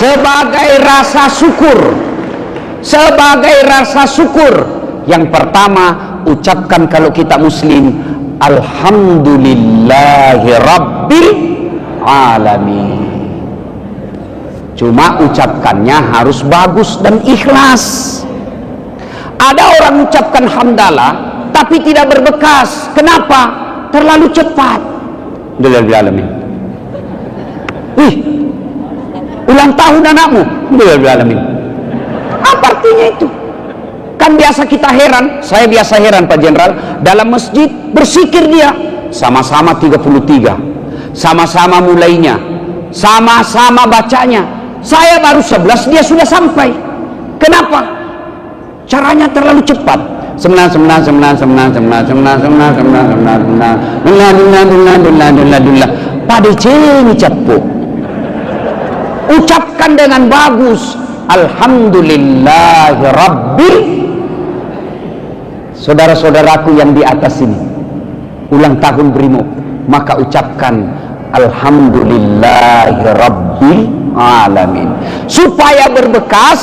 sebagai rasa syukur. Sebagai rasa syukur, yang pertama ucapkan kalau kita muslim, alhamdulillahi rabbil alamin. Cuma ucapkannya harus bagus dan ikhlas. Ada orang ucapkan hamdalah tapi tidak berbekas. Kenapa? Terlalu cepat. Alhamdulillah alamin. Wih, ulang tahun anakmu. Alhamdulillah alamin. Apa artinya itu? Kan biasa kita heran, saya biasa heran Pak Jenderal, dalam masjid bersikir dia sama-sama 33, sama-sama mulainya, sama-sama bacanya. Saya baru 11, dia sudah sampai. Kenapa? Caranya terlalu cepat. Pada ceni capuk. Ucapkan dengan bagus, alhamdulillahi rabbil. Saudara-saudaraku yang di atas ini ulang tahun BRIMOB, maka ucapkan alhamdulillahi rabbil alamin. Supaya berbekas,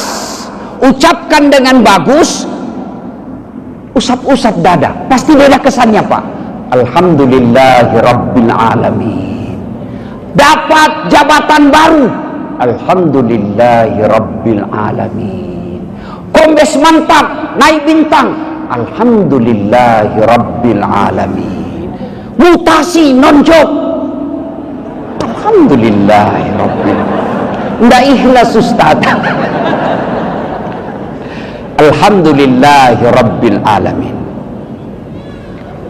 ucapkan dengan bagus, usap-usap dada, pasti beda kesannya Pak. Alhamdulillahi rabbil alamin. Dapat jabatan baru, alhamdulillahi rabbil alamin. Kombes mantap, naik bintang, alhamdulillahi rabbil alamin. Mutasi non-job, alhamdulillahi rabbil alamin. Nggak ikhlas Ustaz. Alhamdulillahi rabbil alamin.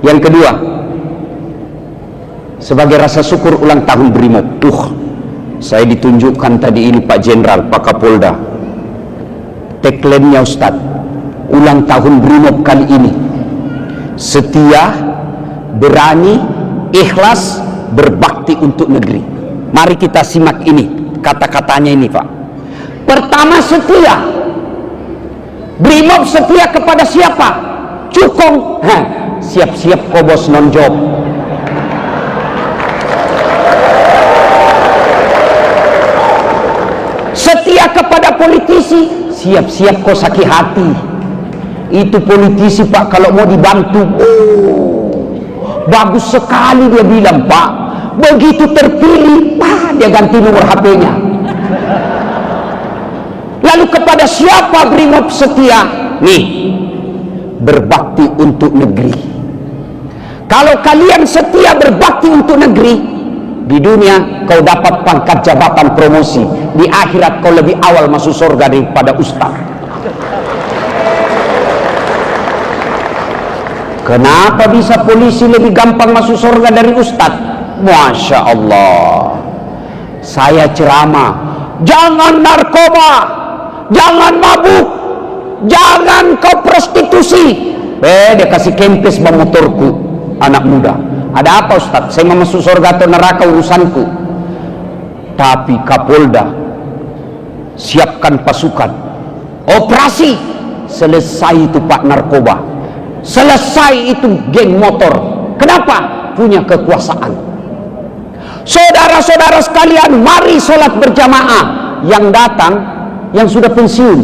Yang kedua, sebagai rasa syukur ulang tahun BRIMOB. Saya ditunjukkan tadi ini Pak Jenderal, Pak Kapolda, tagline-nya Ustaz, ulang tahun BRIMOB kali ini: setia, berani, ikhlas, berbakti untuk negeri. Mari kita simak ini kata-katanya ini Pak. Pertama, setia. BRIMOB setia kepada siapa? Cukong. Siap-siap kobos non-job. Setia kepada politisi, siap-siap kau sakit hati. Itu politisi Pak, kalau mau dibantu, bagus sekali dia bilang Pak. Begitu terpilih, dia ganti nomor HP-nya. Lalu kepada siapa BRIMOB setia? Nih, berbakti untuk negeri. Kalau kalian setia berbakti untuk negeri, di dunia kau dapat pangkat jabatan promosi, di akhirat kau lebih awal masuk surga daripada ustaz. Kenapa bisa polisi lebih gampang masuk surga dari ustaz? Masya Allah. Saya ceramah, jangan narkoba, jangan mabuk, jangan kau prostitusi. Dia kasih kempes bang motorku, anak muda. Ada apa Ustaz? Saya mau masuk surga atau neraka urusanku. Tapi Kapolda, siapkan pasukan, operasi, selesai itu Pak narkoba, selesai itu geng motor. Kenapa? Punya kekuasaan. Saudara-saudara sekalian, mari sholat berjamaah. Yang datang yang sudah pensiun.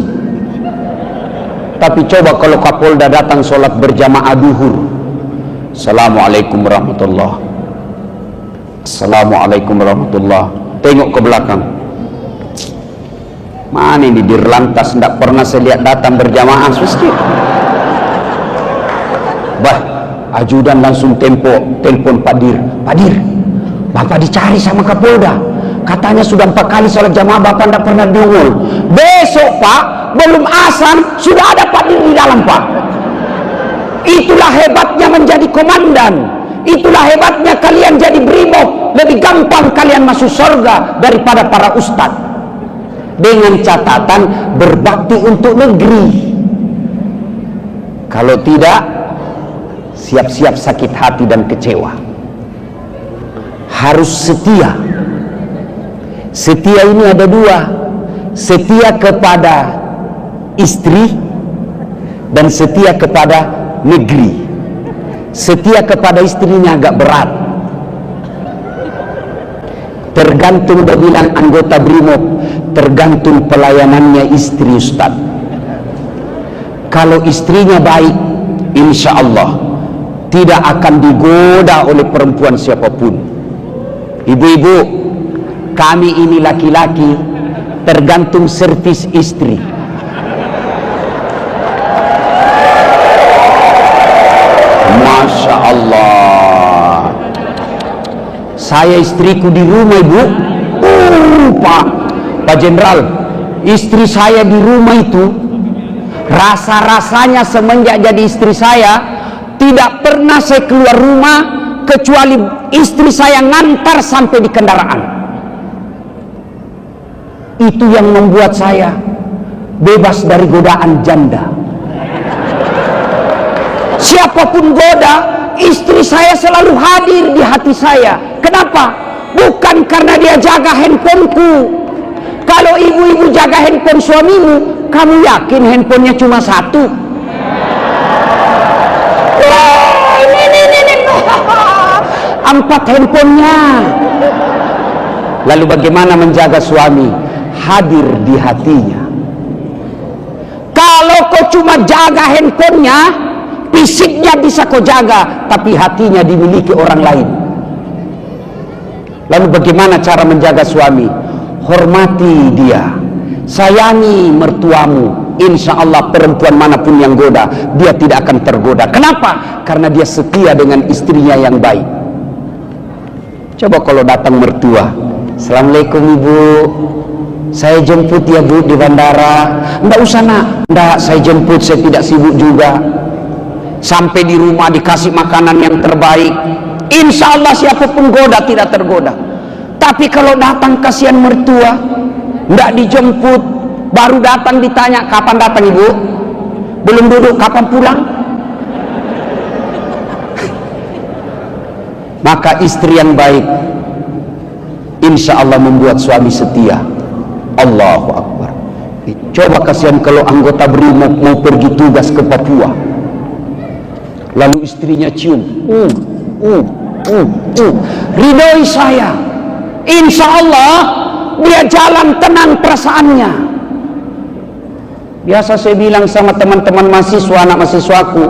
Tapi coba kalau Kapolda datang sholat berjamaah duhur, Assalamualaikum warahmatullah, Assalamualaikum warahmatullah. Tengok ke belakang, mana ini dirlantas, tidak pernah saya lihat datang berjamaah masjid. Bah, ajudan langsung telepon Pak Dir. Pak Dir, Bapak dicari sama Kapolda, katanya sudah 4 kali sholat jamaah Bapak tidak pernah diunggul. Besok Pak, belum azan sudah ada Pak Dir di dalam Pak. Itulah hebatnya menjadi komandan, itulah hebatnya kalian jadi BRIMOB. Lebih gampang kalian masuk surga daripada para ustadz. Dengan catatan berbakti untuk negeri. Kalau tidak, siap-siap sakit hati dan kecewa. Harus setia. Setia ini ada dua, setia kepada istri dan setia kepada negeri. Setia kepada istrinya agak berat. Tergantung dia bilang anggota BRIMOB, tergantung pelayanannya istri Ustaz. Kalau istrinya baik, insya Allah tidak akan digoda oleh perempuan siapapun. Ibu-ibu, kami ini laki-laki tergantung servis istri. Masya Allah. Saya istriku di rumah, ibu. Pak Jenderal, istri saya di rumah itu, rasa-rasanya semenjak jadi istri saya, tidak pernah saya keluar rumah kecuali istri saya ngantar sampai di kendaraan. Itu yang membuat saya bebas dari godaan janda. Siapapun goda, istri saya selalu hadir di hati saya. Kenapa? Bukan karena dia jaga handphoneku. Kalau ibu-ibu jaga handphone suamimu, kamu yakin handphonenya cuma satu? Ini. 4 handphonenya. Lalu bagaimana menjaga suami? Hadir di hatinya. Kalau kau cuma jaga handphonenya, fisiknya bisa kau jaga, tapi hatinya dimiliki orang lain. Lalu bagaimana cara menjaga suami? Hormati dia, sayangi mertuamu. Insya Allah perempuan manapun yang goda, dia tidak akan tergoda. Kenapa? Karena dia setia dengan istrinya yang baik. Coba kalau datang mertua, Assalamualaikum ibu, saya jemput ya bu di bandara. Enggak usah nak, enggak, saya jemput, saya tidak sibuk juga. Sampai di rumah dikasih makanan yang terbaik, insya Allah siapapun goda tidak tergoda. Tapi kalau datang kasihan mertua, enggak dijemput, baru datang ditanya, kapan datang ibu? Belum duduk, kapan pulang? Maka istri yang baik insya Allah membuat suami setia. Allahu Akbar. Coba kasihan kalau anggota BRIMOB mau pergi tugas ke Papua, lalu istrinya cium, ridhoi saya, insya Allah dia jalan tenang perasaannya. Biasa saya bilang sama teman-teman mahasiswa, anak mahasiswaku,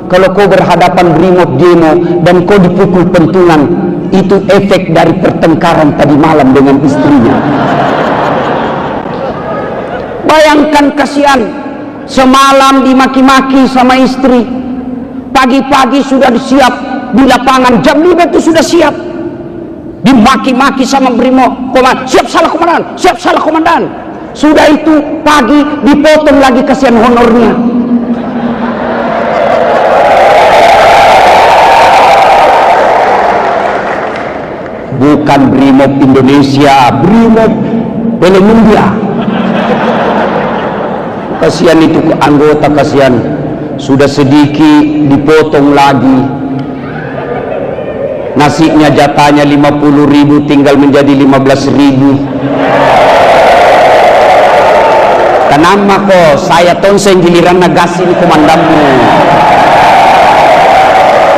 kalau kau berhadapan BRIMOB demo dan kau dipukul pentungan, itu efek dari pertengkaran tadi malam dengan istrinya. Bayangkan kasihan, semalam dimaki-maki sama istri, pagi-pagi sudah siap di lapangan, jam 5 itu sudah siap, dimaki-maki sama BRIMOB, siap salah komandan, siap salah komandan. Sudah itu pagi dipotong lagi kasihan honornya. Bukan BRIMOB Indonesia, BRIMOB India. Kasihan itu anggota, kasihan sudah sedikit dipotong lagi, nasinya jatahnya 50.000 tinggal menjadi 15.000. Kenapa kok saya tonseng giliran nagasi di komandanmu?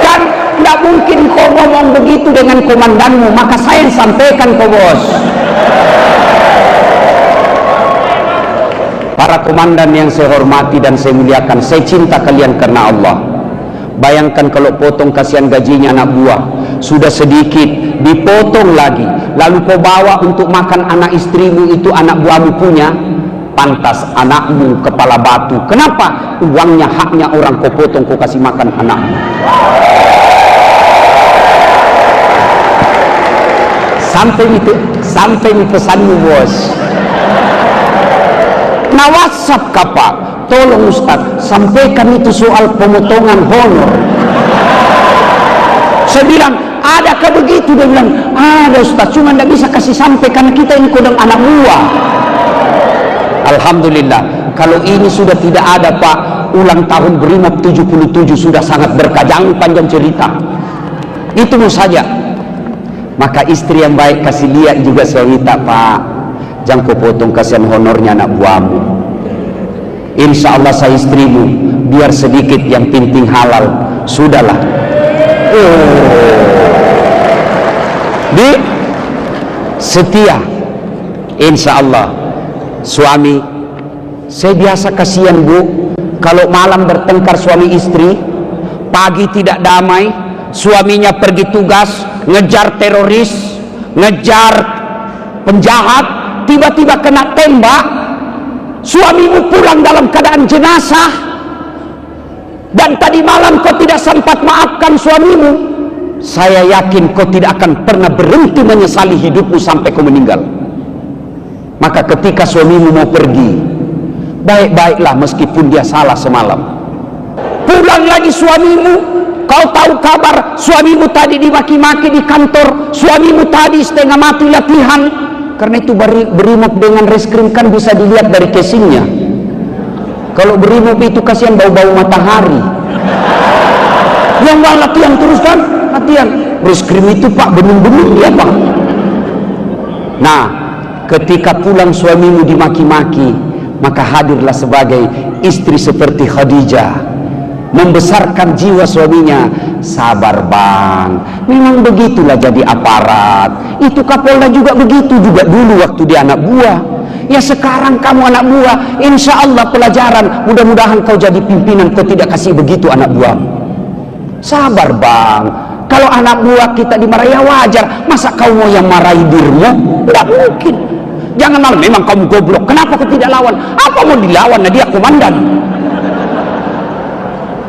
Kan tidak mungkin kau ngomong begitu dengan komandanmu, maka saya yang sampaikan kok bos. Para komandan yang saya hormati dan saya muliakan, saya cinta kalian karena Allah. Bayangkan kalau potong kasihan gajinya anak buah, sudah sedikit dipotong lagi, lalu kau bawa untuk makan anak istrimu, itu anak buahmu punya, pantas anakmu kepala batu. Kenapa? Uangnya, haknya orang, kau potong, kau kasih makan anakmu. Sampai itu pesanmu bos. Nah WhatsApp kapak, tolong Ustaz sampaikan itu soal pemotongan honor. Saya bilang, adakah begitu? Dia bilang, ada Ustaz, cuma tidak bisa kasih sampai karena kita ini kodam anak buah. Alhamdulillah, kalau ini sudah tidak ada Pak, ulang tahun BRIMOB 77 sudah sangat berkah, jangan panjang cerita. Itu saja. Maka istri yang baik kasih lihat juga saya minta, Pak, jangan kau potong kasihan honornya anak buahmu. Insya Allah saya istrimu, biar sedikit yang penting halal. Sudahlah. setia. Insya Allah. Suami, saya biasa kasihan Bu, kalau malam bertengkar suami istri, pagi tidak damai, suaminya pergi tugas, ngejar teroris, ngejar penjahat, tiba-tiba kena tembak, suamimu pulang dalam keadaan jenazah, dan tadi malam kau tidak sempat maafkan suamimu. Saya yakin kau tidak akan pernah berhenti menyesali hidupmu sampai kau meninggal. Maka ketika suamimu mau pergi, baik-baiklah meskipun dia salah semalam. Pulang lagi suamimu, kau tahu kabar suamimu tadi dimaki-maki di kantor, suamimu tadi setengah mati latihan. Karena itu Brimob dengan reskrim kan bisa dilihat dari casingnya. Kalau Brimob itu kasihan bau-bau matahari. Yang mau latihan terus kan, latihan. Reskrim itu Pak bening-bening ya Pak. Nah, ketika pulang suamimu dimaki-maki, maka hadirlah sebagai istri seperti Khadijah, membesarkan jiwa suaminya. Sabar bang, memang begitulah jadi aparat. Itu Kapolda juga begitu juga dulu waktu dia anak buah. Ya sekarang kamu anak buah, insya Allah pelajaran. Mudah-mudahan kau jadi pimpinan, kau tidak kasih begitu anak buahmu. Sabar bang, kalau anak buah kita dimarahi ya wajar. Masa kau mau yang marahi dirimu? Tidak mungkin. Jangan malah memang kamu goblok, kenapa kau tidak lawan? Apa mau dilawan? Nah dia komandan.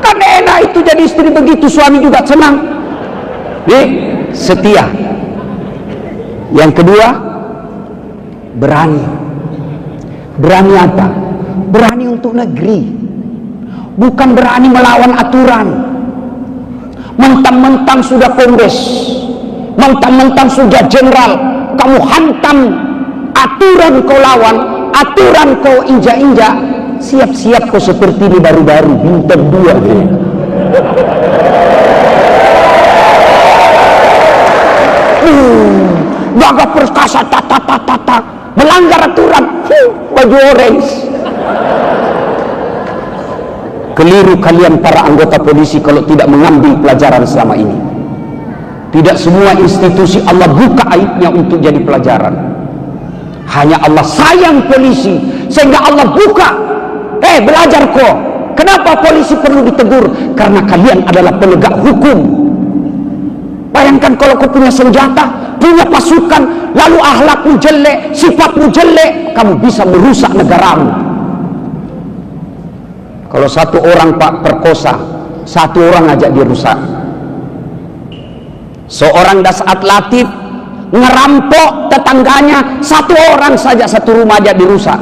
Kan enak itu jadi istri begitu, suami juga senang. Setia. Yang kedua, berani. Berani apa? Berani untuk negeri, bukan berani melawan aturan. Mentang-mentang sudah kombes, mentang-mentang sudah jenderal, kamu hantam aturan, kau lawan aturan, kau injak-injak. Siap-siap kau seperti ini baru-baru bintang 2 gagah perkasa, tata, melanggar aturan, baju orange. Keliru kalian para anggota polisi kalau tidak mengambil pelajaran selama ini. Tidak semua institusi Allah buka aibnya untuk jadi pelajaran. Hanya Allah sayang polisi sehingga Allah buka. Belajar kok. Kenapa polisi perlu ditegur? Karena kalian adalah penegak hukum. Bayangkan kalau kau punya senjata, punya pasukan, lalu akhlakmu jelek, sifatmu jelek, kamu bisa merusak negaramu. Kalau satu orang Pak perkosa, satu orang aja dirusak. Seorang Dasat Latif ngerampok tetangganya, satu orang saja, satu rumah aja dirusak.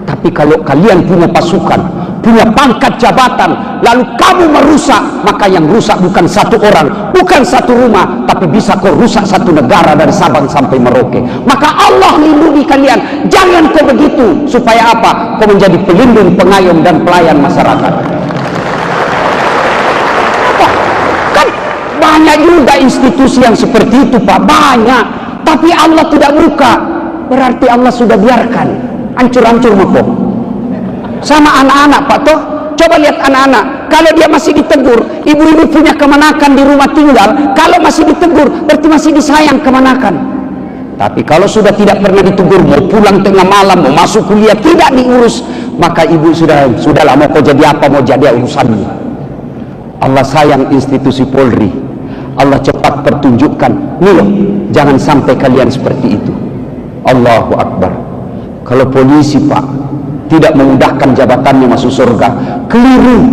Tapi kalau kalian punya pasukan, punya pangkat jabatan, lalu kamu merusak, maka yang rusak bukan satu orang, bukan satu rumah, tapi bisa kau rusak satu negara dari Sabang sampai Merauke. Maka Allah lindungi kalian. Jangan kau begitu. Supaya apa? Kau menjadi pelindung, pengayom, dan pelayan masyarakat. Kan banyak juga institusi yang seperti itu Pak, banyak. Tapi Allah tidak buka. Berarti Allah sudah biarkan hancur-hancur mako. Sama anak-anak Pak toh, coba lihat anak-anak, kalau dia masih ditegur, ibu-ibu punya kemanakan di rumah tinggal, kalau masih ditegur berarti masih disayang kemanakan. Tapi kalau sudah tidak pernah ditegur, mau pulang tengah malam, mau masuk kuliah tidak diurus, maka ibu sudahlah, mau kau jadi apa, mau jadi urusanmu. Allah sayang institusi Polri. Allah cepat pertunjukkan, nih loh, jangan sampai kalian seperti itu. Allahu Akbar. Kalau polisi Pak tidak memudahkan jabatannya masuk surga, keliru.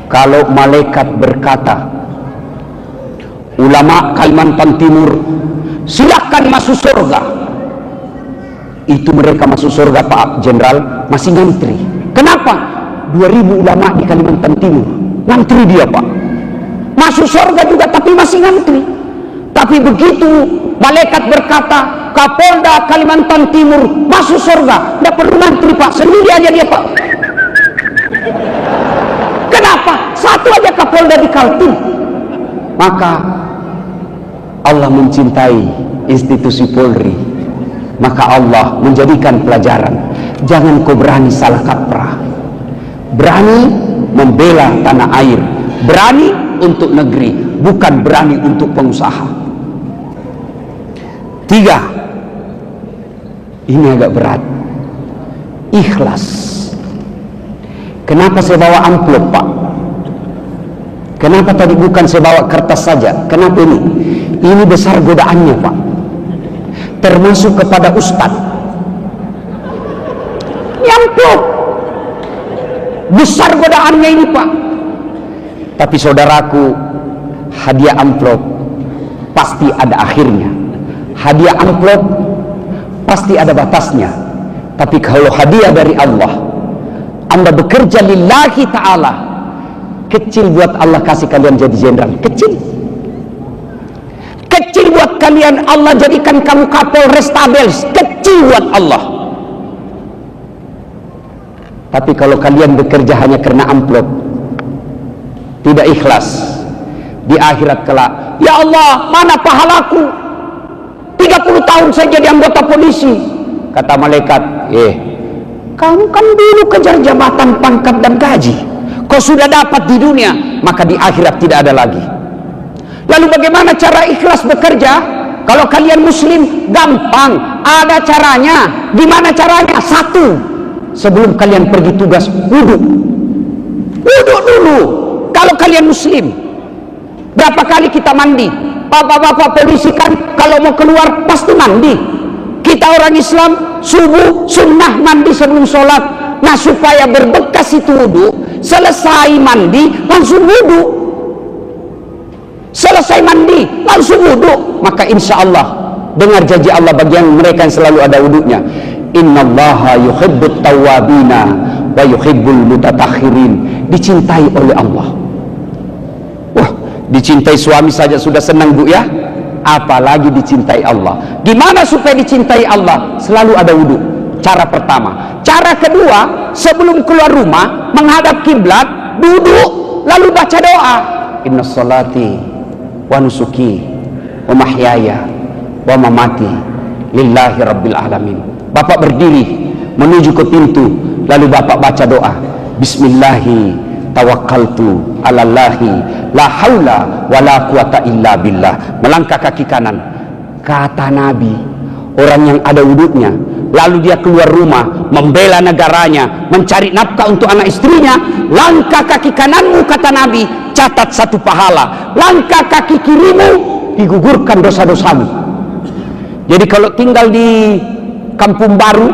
Kalau malaikat berkata, ulama Kalimantan Timur silakan masuk surga, itu mereka masuk surga Pak Jenderal masih ngantri. Kenapa? 2000 ulama di Kalimantan Timur ngantri dia Pak, masuk surga juga tapi masih ngantri. Tapi begitu malaikat berkata Kapolda Kalimantan Timur masuk surga, tidak perlu ngantri Pak, sendiri aja dia Pak. Kenapa? Satu aja Kapolda di Kaltim. Maka Allah mencintai institusi Polri, maka Allah menjadikan pelajaran. Jangan kau berani salah kaprah, berani membela tanah air, berani untuk negeri, bukan berani untuk pengusaha. Tiga, ini agak berat, ikhlas. Kenapa saya bawa amplop, Pak? Kenapa tadi bukan saya bawa kertas saja? Kenapa ini? Ini besar godaannya, Pak. Termasuk kepada ustadz. Ini amplop. Besar godaannya ini, Pak. Tapi saudaraku, hadiah amplop pasti ada akhirnya. Hadiah amplop pasti ada batasnya. Tapi kalau hadiah dari Allah, Anda bekerja lillahi ta'ala, kecil buat Allah kasih kalian jadi jenderal, kecil. Kecil buat kalian Allah jadikan kamu Kapolres Tabels, kecil buat Allah. Tapi kalau kalian bekerja hanya karena amplop, tidak ikhlas, di akhirat kelak, ya Allah, mana pahalaku? 30 tahun saya jadi anggota polisi. Kata malaikat, kamu kan dulu kejar jabatan, pangkat dan gaji. Kau sudah dapat di dunia, maka di akhirat tidak ada lagi. Lalu bagaimana cara ikhlas bekerja? Kalau kalian muslim, gampang, ada caranya. Gimana caranya? Satu, sebelum kalian pergi tugas, wudhu. Wudhu dulu. Kalau kalian muslim, berapa kali kita mandi? Bapak-bapak polisi kan kalau mau keluar pasti mandi. Kita orang Islam subuh sunnah mandi sebelum sholat. Nah, supaya berbekas itu wudhu, selesai mandi langsung wudhu. Selesai mandi langsung wudhu, maka insya Allah dengar janji Allah bagi mereka yang selalu ada wudhunya. Innallaha yuhibbut tawwabina wa yuhibbul mutatahhirin. Dicintai oleh Allah. Wah, dicintai suami saja sudah senang, Bu, ya, apalagi dicintai Allah. Gimana supaya dicintai Allah? Selalu ada wudhu. Cara pertama. Cara kedua, sebelum keluar rumah menghadap kiblat, duduk lalu baca doa. Inna salati wa nusuki wa mahyaya wa mamati lillahi rabbil alamin. Bapak berdiri menuju ke pintu, lalu Bapak baca doa. Bismillahi tawakkaltu alallahi la haula wa la quwata illa billah. Melangkah kaki kanan. Kata Nabi, orang yang ada wudhunya lalu dia keluar rumah membela negaranya, mencari nafkah untuk anak istrinya, langkah kaki kananmu, kata Nabi, catat 1 pahala. Langkah kaki kirimu digugurkan dosa-dosamu. Jadi kalau tinggal di Kampung Baru,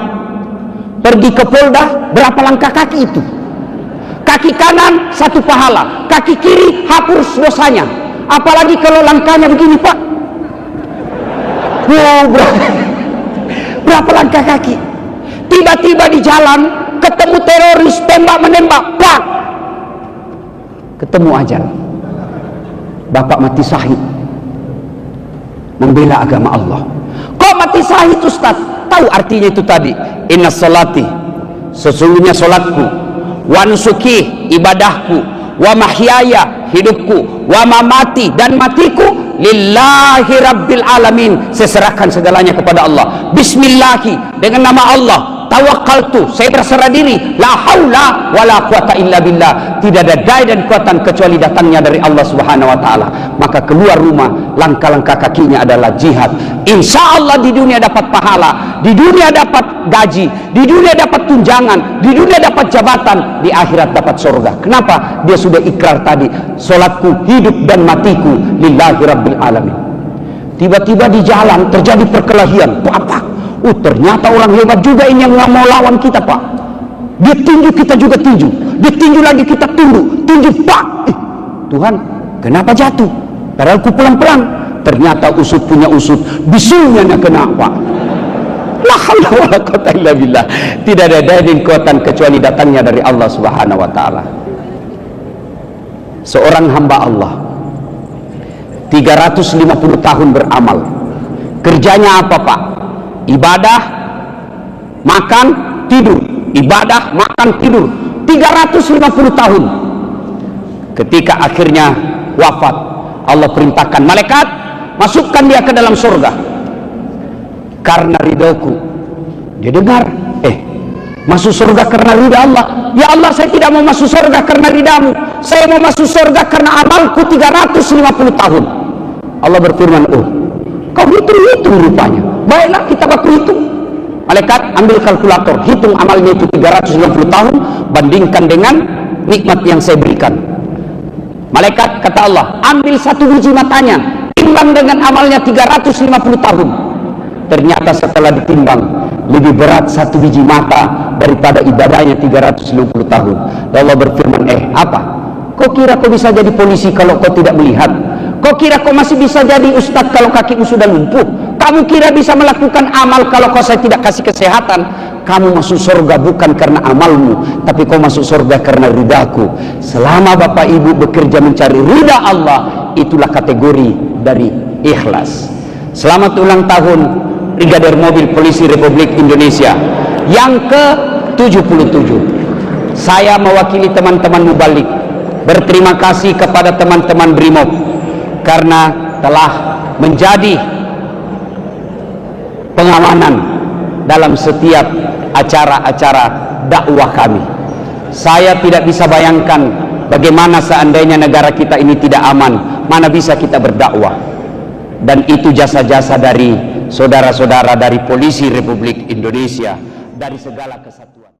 pergi ke Polda, berapa langkah kaki itu? Kaki kanan 1 pahala, kaki kiri hapus dosanya. Apalagi kalau langkahnya begini, Pak. Wow, berapa langkah kaki? Tiba-tiba di jalan ketemu teroris, tembak menembak, pak, ketemu ajal. Bapak mati syahid membela agama Allah. Kok mati syahid, Ustaz? Tahu artinya itu tadi. Inna salati, sesungguhnya solatku, wa nusuki, ibadahku, wa mahyaya, hidupku, wa mamati, dan matiku, lillahi rabbil alamin, saya serahkan segalanya kepada Allah. Bismillahi, dengan nama Allah. Tawakkaltu, saya berserah diri. La haula wa la quwata illa billah, tidak ada daya dan kekuatan kecuali datangnya dari Allah subhanahu wa ta'ala. Maka keluar rumah, langkah-langkah kakinya adalah jihad. Insya Allah di dunia dapat pahala, di dunia dapat gaji, di dunia dapat tunjangan, di dunia dapat jabatan, di akhirat dapat surga. Kenapa? Dia sudah ikrar tadi, solatku, hidup dan matiku lillahi rabbil alamin. Tiba-tiba di jalan terjadi perkelahian. Apa? Ternyata orang hebat juga ini yang nggak mau lawan kita, Pak. Dia tinju, kita juga tinju. Dia tinju lagi, kita tunduk. Tinju, Pak. Tuhan, kenapa jatuh? Padahal ku pelan-pelan. Ternyata usut punya usut, bisunya kena, Pak. La haula wala quwata illa billah. Tidak ada daya dan kekuatan kecuali datangnya dari Allah subhanahu wa ta'ala. Seorang hamba Allah 350 tahun beramal. Kerjanya apa, Pak? Ibadah, makan, tidur. Ibadah, makan, tidur. 350 tahun. Ketika akhirnya wafat, Allah perintahkan malaikat, masukkan dia ke dalam surga. Karena ridhoku. Dia dengar, masuk surga karena ridha Allah. Ya Allah, saya tidak mau masuk surga karena ridhamu. Saya mau masuk surga karena amalku 350 tahun. Allah berfirman, kau hitung rupanya. Baiklah, kita baku hitung. Malaikat ambil kalkulator, hitung amalnya itu 350 tahun, bandingkan dengan nikmat yang saya berikan. Malaikat kata Allah, ambil satu biji matanya, timbang dengan amalnya 350 tahun. Ternyata setelah ditimbang, lebih berat satu biji mata daripada ibadahnya 350 tahun. Dan Allah berfirman, apa? Kau kira kau bisa jadi polisi kalau kau tidak melihat? Kau kira kau masih bisa jadi ustadz kalau kakimu sudah lumpuh? Kamu kira bisa melakukan amal kalau kau saya tidak kasih kesehatan? Kamu masuk surga bukan karena amalmu, tapi kau masuk surga karena ridaku. Selama bapak ibu bekerja mencari ridha Allah, itulah kategori dari ikhlas. Selamat ulang tahun Brigadir Mobil Polisi Republik Indonesia yang ke-77. Saya mewakili teman-teman Mubalik berterima kasih kepada teman-teman Brimob karena telah menjadi pengamanan dalam setiap acara-acara dakwah kami. Saya tidak bisa bayangkan bagaimana seandainya negara kita ini tidak aman, mana bisa kita berdakwah. Dan itu jasa-jasa dari saudara-saudara dari Polisi Republik Indonesia, dari segala kesatuan.